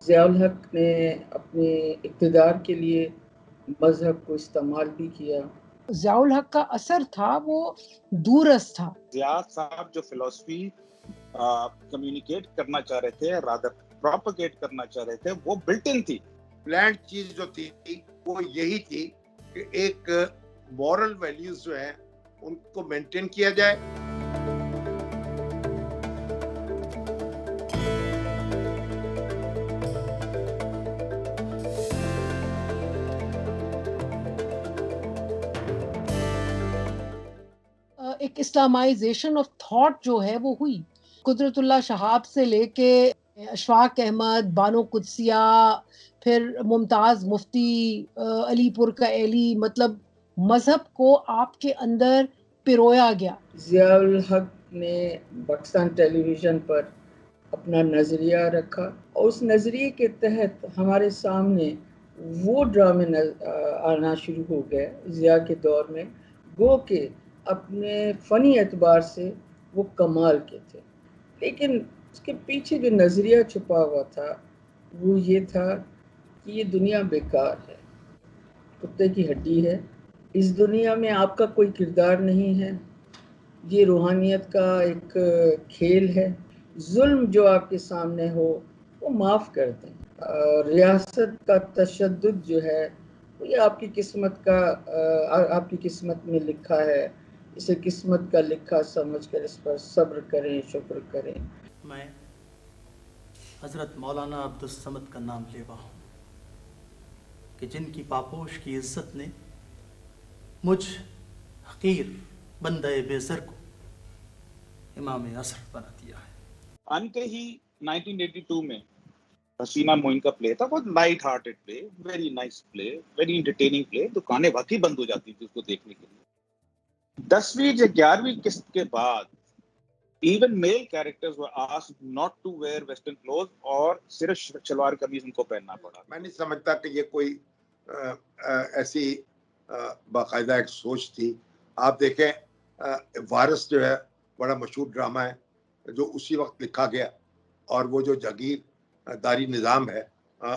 ضیاء الحق نے اپنے اقتدار کے لیے مذہب کو استعمال بھی کیا. ضیاء الحق کا اثر تھا وہ دورس تھا. ضیاء صاحب جو فلسفی کمیونیکیٹ کرنا چاہ رہے تھے، رادر پروپیگیٹ کرنا چاہ رہے تھے، وہ بلٹ ان تھی. پلانٹ چیز جو تھی وہ یہی تھی کہ ایک مورل ویلیوز جو ہیں ان کو مینٹین کیا جائے. ایک اسلامائزیشن آف تھاٹ جو ہے وہ ہوئی. قدرت اللہ شہاب سے لے کے اشفاق احمد، بانو قدسیہ، پھر ممتاز مفتی، علی پور کا علی، مطلب مذہب کو آپ کے اندر پرویا گیا. ضیاء الحق نے پاکستان ٹیلی ویژن پر اپنا نظریہ رکھا اور اس نظریے کے تحت ہمارے سامنے وہ ڈرامے آنا شروع ہو گئے ضیاء کے دور میں، گو کہ اپنے فنی اعتبار سے وہ کمال کے تھے، لیکن اس کے پیچھے جو نظریہ چھپا ہوا تھا وہ یہ تھا کہ یہ دنیا بیکار ہے، کتے کی ہڈی ہے، اس دنیا میں آپ کا کوئی کردار نہیں ہے، یہ روحانیت کا ایک کھیل ہے، ظلم جو آپ کے سامنے ہو وہ معاف کر دیں، ریاست کا تشدد جو ہے وہ یہ آپ کی قسمت میں لکھا ہے، اسے قسمت کا لکھا سمجھ کر اس پر صبر کریں، شکر کریں. میں حضرت مولانا عبدالصمد کا نام لیوا ہوں کہ جن کی پاپوش کی عزت نے مجھ حقیر بندہ بے زر کو امام عصر بنا دیا ہے. ان کے ہی 1982 میں حسینہ معین کا پلے تھا، بہت لائٹ ہارٹڈ پلے، ویری نائس پلے، ویری انٹرٹیننگ پلے. دکانیں واقعی بند ہو جاتی تھی اس کو دیکھنے کے لیے. 10ویں یا 11ویں قسط کے بعد even male characters were asked not to wear western clothes اور صرف شلوار قمیض ان کو پہننا پڑا. میں نہیں سمجھتا کہ یہ کوئی ایسی باقاعدہ ایک سوچ تھی. آپ دیکھیں وارث جو ہے بڑا مشہور ڈرامہ ہے جو اسی وقت لکھا گیا، اور وہ جو جاگیر داری نظام ہے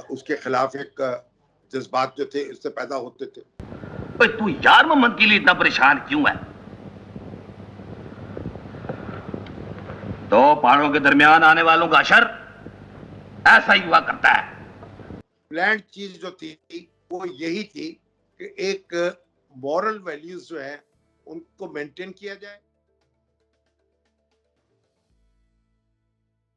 اس کے خلاف ایک جذبات جو تھے اس سے پیدا ہوتے تھے. تو یار محمد کے لیے اتنا پریشان کیوں ہے؟ دو پہاڑوں کے درمیان آنے والوں کا اشر ایسا ہی ہوا کرتا ہے. پلانٹ چیز جو تھی وہ یہی تھی کہ ایک مورل ویلیوز جو ہیں ان کو مینٹین کیا جائے.